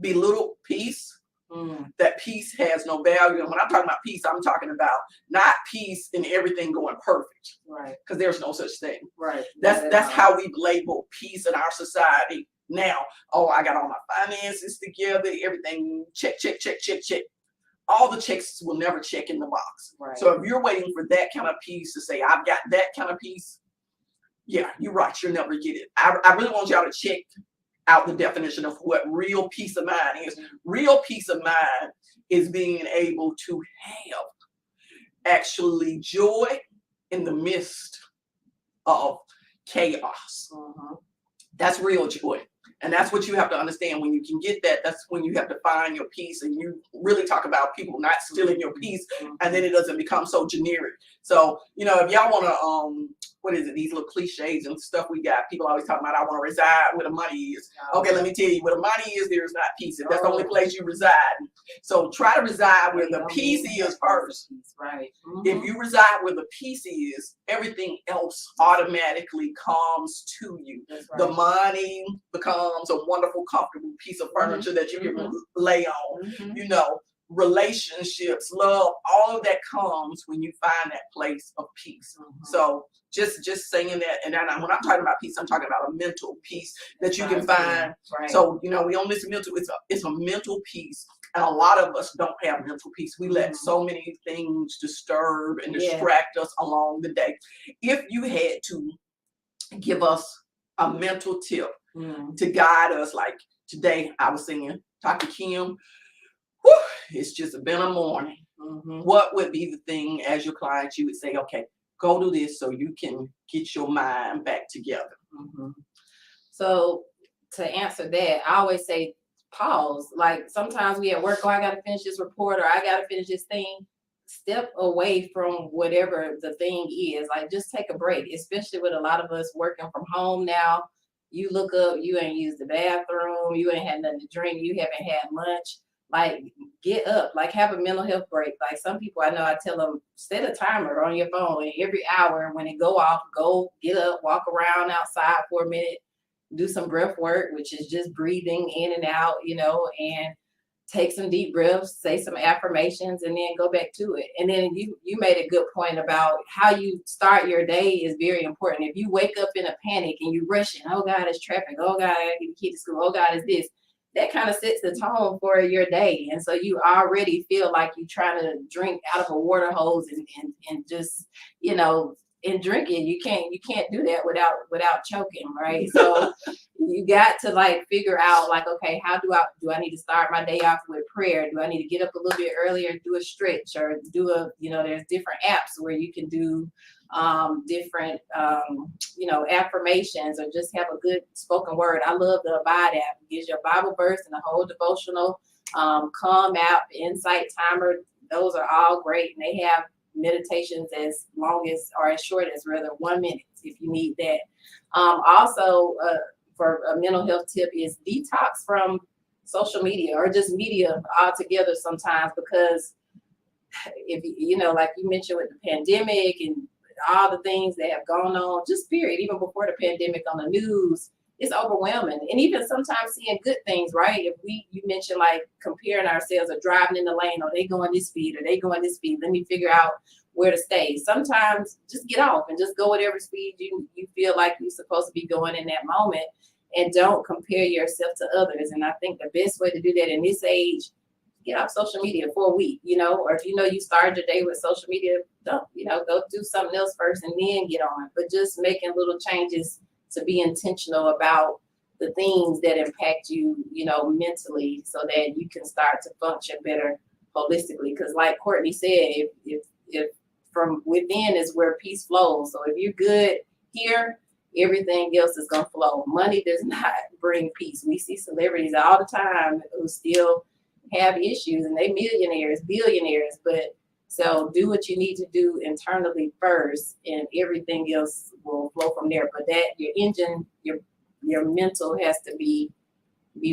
belittled peace. That peace has no value. And when I'm talking about peace, I'm talking about not peace in everything going perfect. Because there's no such thing. That's how we've labeled peace in our society now. Oh, I got all my finances together, everything check, check, check, check, check. All the checks will never check in the box. So if you're waiting for that kind of peace to say, I've got that kind of peace, yeah, you're right, you'll never get it. I really want y'all to check out the definition of what real peace of mind is. Real peace of mind is being able to have actually joy in the midst of chaos. That's real joy. And that's what you have to understand. When you can get that, that's when you have to find your peace. And you really talk about people not stealing your peace, and then it doesn't become so generic. So, you know, if y'all want to what is it? These little cliches and stuff we got. People always talking about, I want to reside where the money is. Okay, let me tell you, where the money is, there is not peace. If that's the only place you reside. So try to reside where the peace is first. Right. If you reside where the peace is, everything else automatically comes to you. That's right. The money becomes a wonderful, comfortable piece of furniture that you can lay on. You know, relationships, love, all of that comes when you find that place of peace. So just saying that, and then when I'm talking about peace, I'm talking about a mental peace that you can find. Right. So, you know, we on this mental, it's a mental peace. And a lot of us don't have mental peace. We let so many things disturb and distract us along the day. If you had to give us a mental tip to guide us, like today I was saying, Dr. Kim, it's just been a morning. What would be the thing as your client you would say, okay, go do this so you can get your mind back together? So to answer that, I always say pause. Like sometimes we at work, oh, I got to finish this report or I got to finish this thing. Step away from whatever the thing is. Like just take a break, especially with a lot of us working from home now. You look up, you ain't used the bathroom, you ain't had nothing to drink, you haven't had lunch. Like get up, like have a mental health break. Like some people I know, I tell them set a timer on your phone and every hour when it go off, go get up, walk around outside for a minute, do some breath work, which is just breathing in and out, you know, and take some deep breaths, say some affirmations, and then go back to it. And then you made a good point about how you start your day is very important. If you wake up in a panic and you rushing, oh God, it's traffic, oh God, I gotta get the kid to school, oh God, it's this. That kind of sets the tone for your day. And so you already feel like you're trying to drink out of a water hose and just, you know, and drink it. You can't do that without choking, right? So you got to like figure out like, okay, how do I need to start my day off with prayer? Do I need to get up a little bit earlier and do a stretch or do a, you know, there's different apps where you can do different, you know, affirmations or just have a good spoken word. I love the Abide app. It gives you a Bible verse and a whole devotional, Calm app, Insight Timer. Those are all great. And they have meditations as long as, or as short as rather 1 minute if you need that. Also, for a mental health tip is detox from social media or just media altogether sometimes, because if you know, like you mentioned with the pandemic and all the things that have gone on, just period, even before the pandemic on the news, it's overwhelming. And even sometimes seeing good things, right? If you mentioned like comparing ourselves or driving in the lane, or they going this speed or they going this speed, let me figure out where to stay. Sometimes just get off and just go whatever speed you feel like you're supposed to be going in that moment, and don't compare yourself to others. And I think the best way to do that in this age, get off social media for a week, you know, or if you know you started your day with social media, don't, you know, go do something else first and then get on. But just making little changes to be intentional about the things that impact you, you know, mentally, so that you can start to function better holistically. Because like Courtney said, if from within is where peace flows. So if you're good here, everything else is gonna flow. Money does not bring peace. We see celebrities all the time who still have issues, and they millionaires, billionaires, but so do what you need to do internally first, and everything else will flow from there. But that your engine, your mental has to be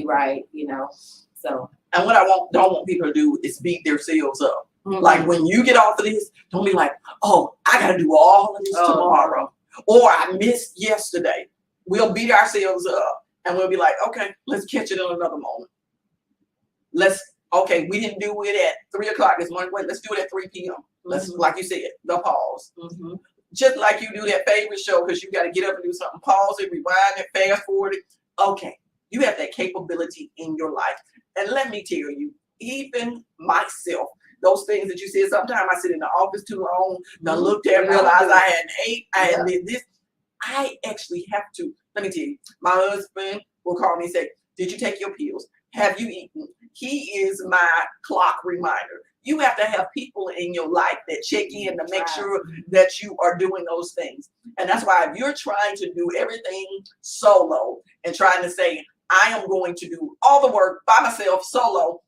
right, you know. So, and what I don't want people to do is beat themselves up. Like when you get off of this, don't be like, oh, I gotta do all of this tomorrow, or I missed yesterday. We'll beat ourselves up and we'll be like, okay, let's catch it in another moment. Okay, we didn't do it at 3 o'clock this morning. Wait, let's do it at 3 p.m. Let's, like you said, the pause. Just like you do that favorite show, because you got to get up and do something. Pause it, rewind it, fast forward it. Okay, you have that capability in your life. And let me tell you, even myself, those things that you said, sometimes I sit in the office too long, I looked at, realized I hadn't ate, I hadn't did this. I actually have to, let me tell you, my husband will call me and say, did you take your pills? Have you eaten? He is my clock reminder. You have to have people in your life that check in to make sure that you are doing those things. And that's why if you're trying to do everything solo and trying to say, I am going to do all the work by myself solo,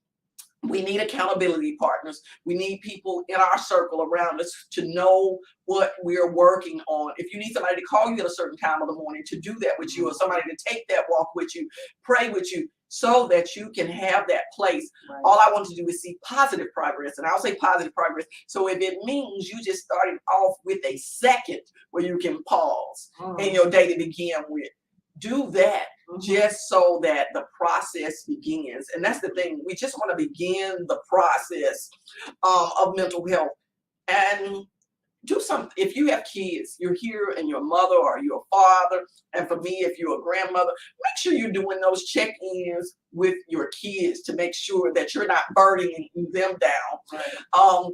We need accountability partners. We need people in our circle around us to know what we're working on. If you need somebody to call you at a certain time of the morning to do that with you, or somebody to take that walk with you, pray with you, so that you can have that place. Right. All I want to do is see positive progress. And I'll say positive progress. So if it means you just started off with a second where you can pause in your day to begin with, do that. Just so that the process begins. And that's the thing. We just want to begin the process of mental health. And do something. If you have kids, you're here and your mother or your father, and for me, if you're a grandmother, make sure you're doing those check-ins with your kids to make sure that you're not burdening them down. Right.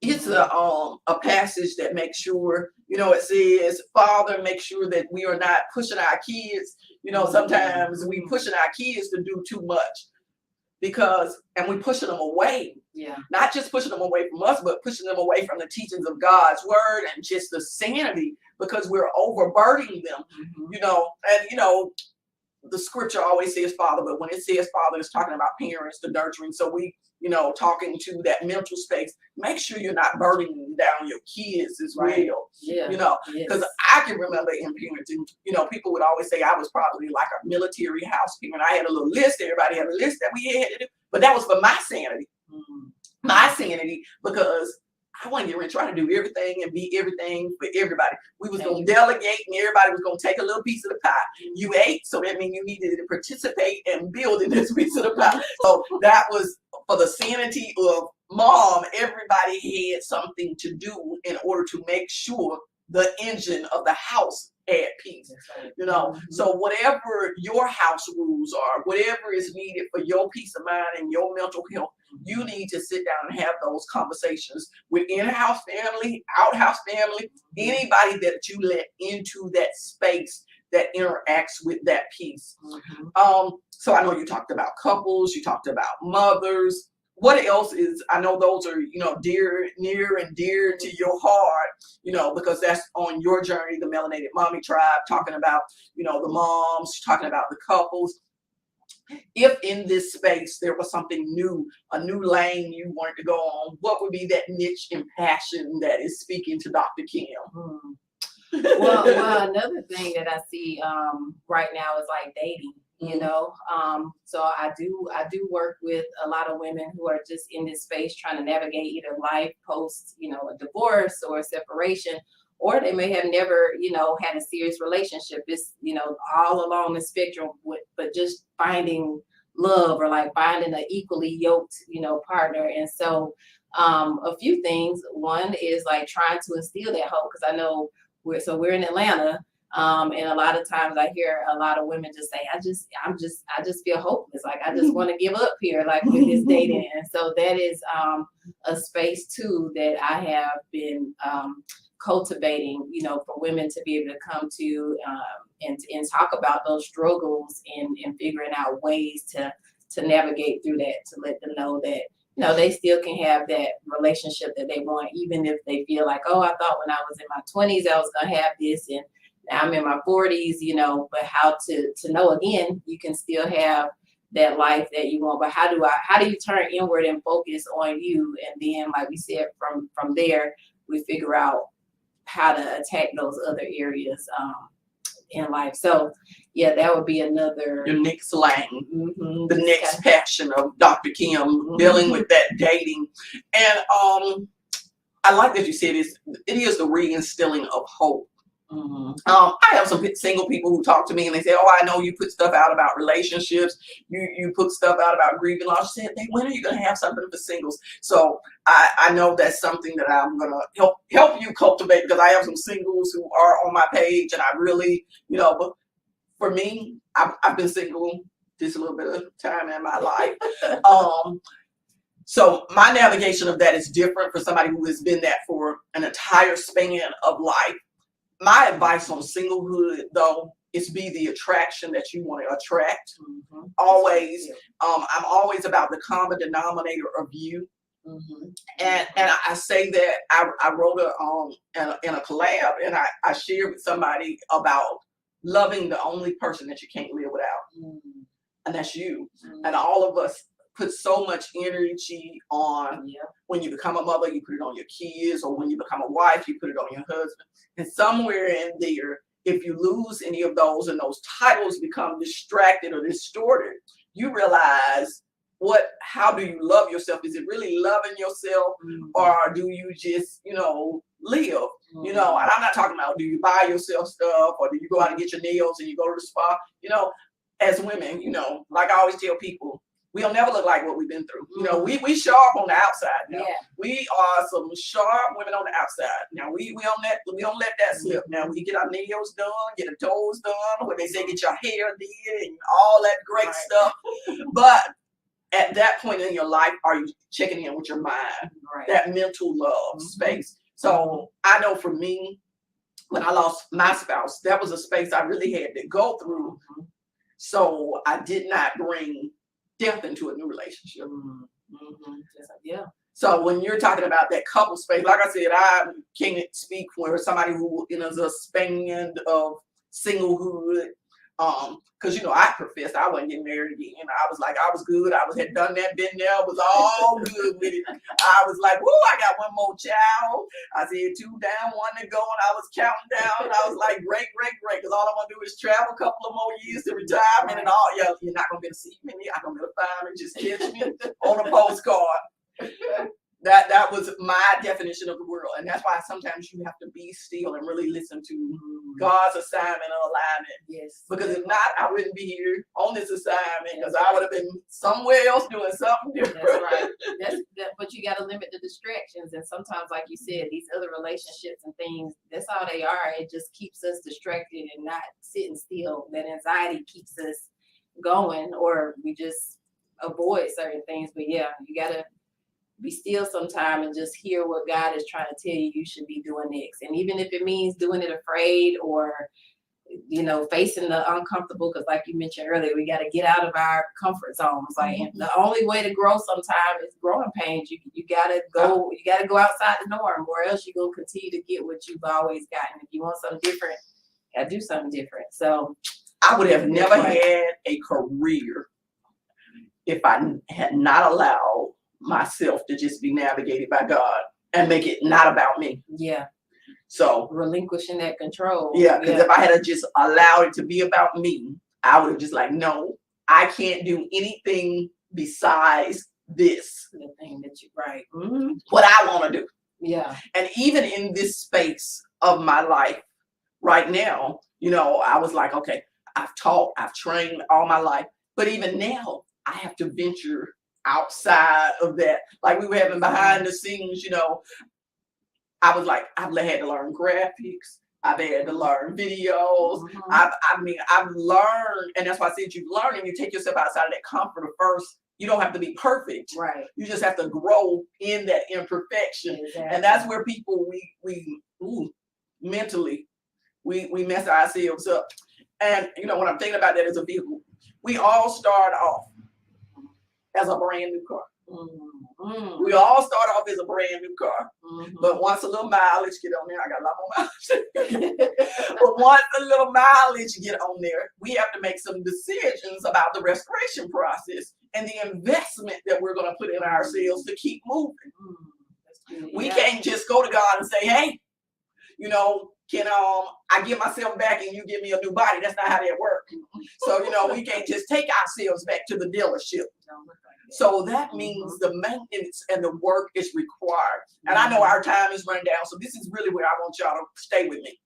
It's a passage that makes sure, it says, Father, make sure that we are not pushing our kids. Sometimes we pushing our kids to do too much and we're pushing them away. Yeah. Not just pushing them away from us, but pushing them away from the teachings of God's word and just the sanity, because we're overburdening them, and the scripture always says Father, but when it says Father, it's talking about parents, the nurturing. So we, talking to that mental space, make sure you're not burdening down your kids as real. Yeah. Because I can remember in parenting, people would always say I was probably like a military house parent. I had a little list. Everybody had a list that we had to do, but that was for my sanity. My sanity, because I wasn't getting ready to try to do everything and be everything for everybody. We was going to delegate, and everybody was going to take a little piece of the pie. You ate, so that means you needed to participate and build in this piece of the pie. So that was for the sanity of mom. Everybody had something to do in order to make sure the engine of the house had peace. So whatever your house rules are, whatever is needed for your peace of mind and your mental health, you need to sit down and have those conversations with in-house family, out-house family, anybody that you let into that space that interacts with that peace. So I know you talked about couples, you talked about mothers. What else is, I know those are, near and dear to your heart, because that's on your journey, the Melanated Mommy Tribe, talking about, the moms, talking about the couples. If in this space there was something new, a new lane you wanted to go on, what would be that niche and passion that is speaking to Dr. Kim? Well, another thing that I see right now is like dating. So I do work with a lot of women who are just in this space trying to navigate either life post, a divorce or a separation, or they may have never, had a serious relationship. It's, all along the spectrum, but just finding love or like finding an equally yoked, partner. And so a few things. One is like trying to instill that hope, because I know we're in Atlanta. And a lot of times I hear a lot of women just say, I just feel hopeless. Like, I just want to give up here, like with this dating. And so that is a space too that I have been cultivating, for women to be able to come to and talk about those struggles and figuring out ways to navigate through that, to let them know that, they still can have that relationship that they want, even if they feel like, oh, I thought when I was in my 20s, I was going to have this, and now I'm in my 40s, but how to know, again, you can still have that life that you want, but how do you turn inward and focus on you? And then, like we said, from there, we figure out how to attack those other areas in life. So yeah, that would be another. Your next lane, the next passion of Dr. Kim, dealing with that dating. And I like that you said it is the reinstilling of hope. I have some single people who talk to me and they say, oh, I know you put stuff out about relationships, you put stuff out about grieving loss. I said, when are you going to have something for singles? So I know that's something that I'm going to help you cultivate, because I have some singles who are on my page, and I really, but for me, I've been single just a little bit of time in my life. So my navigation of that is different for somebody who has been that for an entire span of life. My advice on singlehood, though, is be the attraction that you want to attract. Always. I'm always about the common denominator of you. And I say that I wrote in a collab, and I shared with somebody about loving the only person that you can't live without. And that's you. And all of us put so much energy on. When you become a mother, you put it on your kids, or when you become a wife, you put it on your husband. And somewhere in there, if you lose any of those and those titles become distracted or distorted, you realize how do you love yourself? Is it really loving yourself, or do you just, live? And I'm not talking about, do you buy yourself stuff, or do you go out and get your nails and you go to the spa? As women, like I always tell people, we'll never look like what we've been through. We sharp on the outside now. We are some sharp women on the outside. Now we don't let that slip. Now we get our nails done, get our toes done, what they say, get your hair did and all that great stuff. But at that point in your life, are you checking in with your mind? That mental love space. So I know for me, when I lost my spouse, that was a space I really had to go through. So I did not bring death into a new relationship. So when you're talking about that couple space, like I said, I can't speak for somebody who is a span of singlehood. Because I professed I wasn't getting married again. I was like, I was good. Had done that, been there, was all good with it. I was like, whoo, I got one more child. I said 2 down, 1 to go, and I was counting down. And I was like, great, because all I want to do is travel a couple of more years to retirement and all. Yeah, you're not gonna be able to see me. I'm gonna be able to find me, just catch me on a postcard. That was my definition of the world. And that's why sometimes you have to be still and really listen to God's assignment and alignment. Because if not, I wouldn't be here on this assignment, because I would have been somewhere else doing something different. That's right. But you got to limit the distractions. And sometimes, like you said, these other relationships and things, that's all they are. It just keeps us distracted and not sitting still. That anxiety keeps us going, or we just avoid certain things. But yeah, you got to be still sometime and just hear what God is trying to tell you should be doing next. And even if it means doing it afraid, or facing the uncomfortable, because like you mentioned earlier, we got to get out of our comfort zones. Like the only way to grow sometimes is growing pains. You gotta go outside the norm, or else you're gonna continue to get what you've always gotten. If you want something different, you gotta do something different. So I would have never had a career if I had not allowed myself to just be navigated by God and make it not about me. So relinquishing that control. Because if I had just allowed it to be about me, I would have just like, no, I can't do anything besides this. The thing that you what I want to do. And even in this space of my life right now, I was like, okay, I've taught, I've trained all my life, but even now I have to venture outside of that. Like we were having behind the scenes, I was like, I've had to learn graphics. I've had to learn videos. I've learned, and that's why I said you learn, and you take yourself outside of that comfort of first. You don't have to be perfect. You just have to grow in that imperfection. And that's where people, we mentally, we mess ourselves up. And, when I'm thinking about that as a vehicle, we all start off as a brand new car. We all start off as a brand new car. But once a little mileage get on there, I got a lot more mileage. But once a little mileage get on there, we have to make some decisions about the restoration process and the investment that we're going to put in ourselves to keep moving. We can't just go to God and say, hey, can I give myself back and you give me a new body? That's not how that works. So, we can't just take ourselves back to the dealership. So that means the maintenance and the work is required. And I know our time is running down. So this is really where I want y'all to stay with me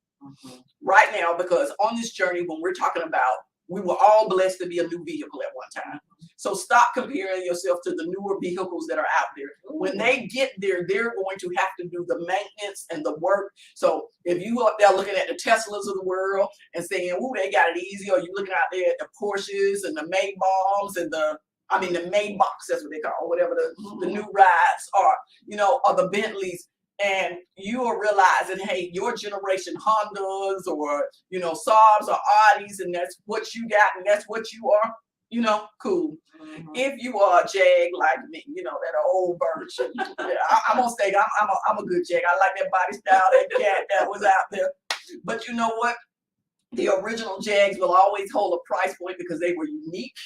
right now, because on this journey, when we're talking about, we were all blessed to be a new vehicle at one time. So stop comparing yourself to the newer vehicles that are out there. When they get there, they're going to have to do the maintenance and the work. So if you up there looking at the Teslas of the world and saying, ooh, they got it easy, or you looking out there at the Porsches and the Maybachs and the Maybachs, that's what they call, whatever the new rides are, or the Bentleys, and you are realizing, hey, your generation Hondas or, Saabs or Audis, and that's what you got and that's what you are, cool. If you are a Jag like me, that old version, I'm gonna say I'm a good Jag. I like that body style, that cat that was out there. But you know what? The original Jags will always hold a price point because they were unique.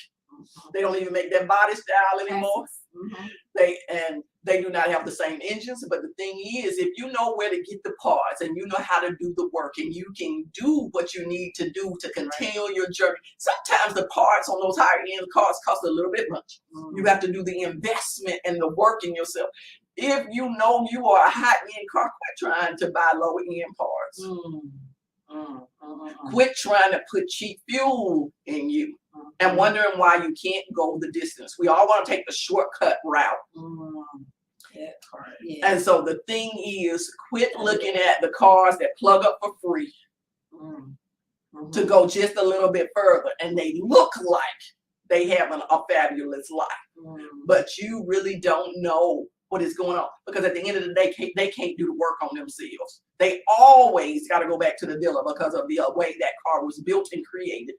They don't even make that body style anymore. Mm-hmm. They do not have the same engines. But the thing is, if you know where to get the parts and you know how to do the work and you can do what you need to do to continue your journey, sometimes the parts on those higher end cars cost a little bit much. You have to do the investment and the work in yourself. If you know you are a high end car, quit trying to buy low end parts. Quit trying to put cheap fuel in you and wondering why you can't go the distance. We all want to take the shortcut route. Yeah. And so the thing is, quit looking at the cars that plug up for free to go just a little bit further, and they look like they have a fabulous life, but you really don't know what is going on, because at the end of the day, they can't do the work on themselves. They always got to go back to the dealer because of the way that car was built and created.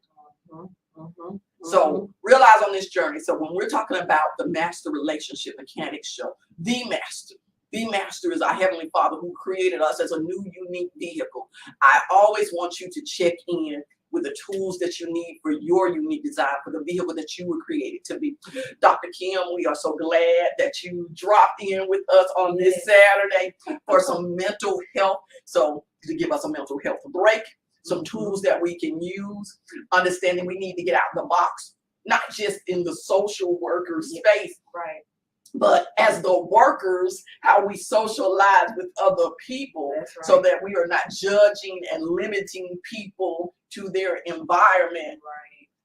So realize on this journey. So when we're talking about the Master Relationship Mechanics Show, the master is our Heavenly Father who created us as a new, unique vehicle. I always want you to check in with the tools that you need for your unique design, for the vehicle that you were created to be. Dr. Kim, we are so glad that you dropped in with us on this Saturday for some mental health. So to give us a mental health break, some tools that we can use, understanding we need to get out of the box, not just in the social worker space, but as the workers, how we socialize with other people, so that we are not judging and limiting people to their environment.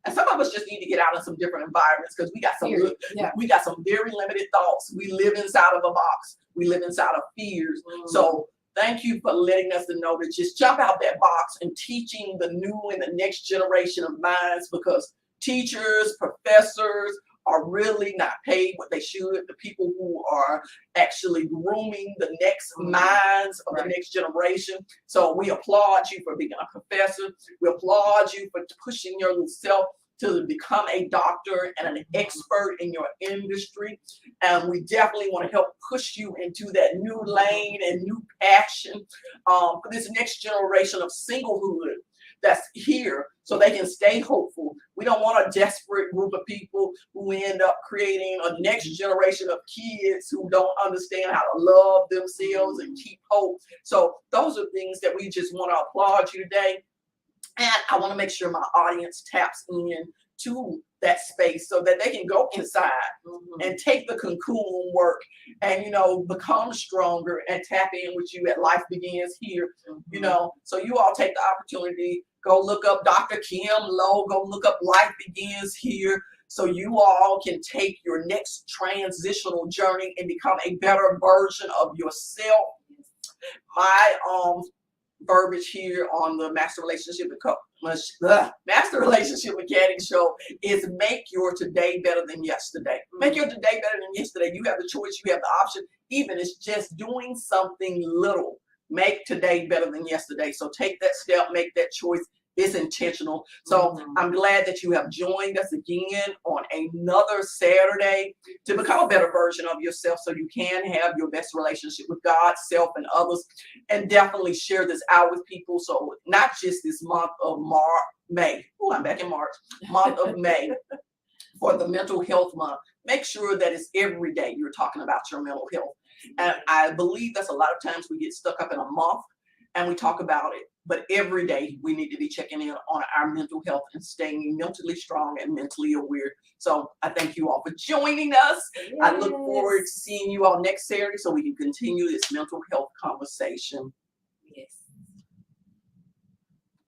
And some of us just need to get out of some different environments because we got some very limited thoughts. We live inside of a box. We live inside of fears. So thank you for letting us know to just jump out that box and teaching the new and the next generation of minds, because teachers, professors are really not paid what they should. The people who are actually grooming the next minds of the next generation. So we applaud you for being a professor. We applaud you for pushing yourself to become a doctor and an expert in your industry. And we definitely want to help push you into that new lane and new passion for this next generation of singlehood that's here, so they can stay hopeful. We don't want a desperate group of people who end up creating a next generation of kids who don't understand how to love themselves and keep hope. So those are things that we just want to applaud you today. And I want to make sure my audience taps in to that space so that they can go inside and take the cocoon work and, become stronger and tap in with you at Life Begins Here. So you all take the opportunity, go look up Dr. Kim Lowe, go look up Life Begins Here, so you all can take your next transitional journey and become a better version of yourself. My verbiage here on the Master Relationship Mechanics Show is make your today better than yesterday. Make your today better than yesterday. You have the choice, you have the option, even it's just doing something little. Make today better than yesterday. So take that step, make that choice. It's intentional. So I'm glad that you have joined us again on another Saturday to become a better version of yourself, so you can have your best relationship with God, self, and others, and definitely share this out with people. So not just this month of May. Oh, I'm back in March. Month of May for the Mental Health Month. Make sure that it's every day you're talking about your mental health. And I believe that's a lot of times we get stuck up in a month and we talk about it. But every day we need to be checking in on our mental health and staying mentally strong and mentally aware. So I thank you all for joining us. Yes. I look forward to seeing you all next Saturday so we can continue this mental health conversation. Yes.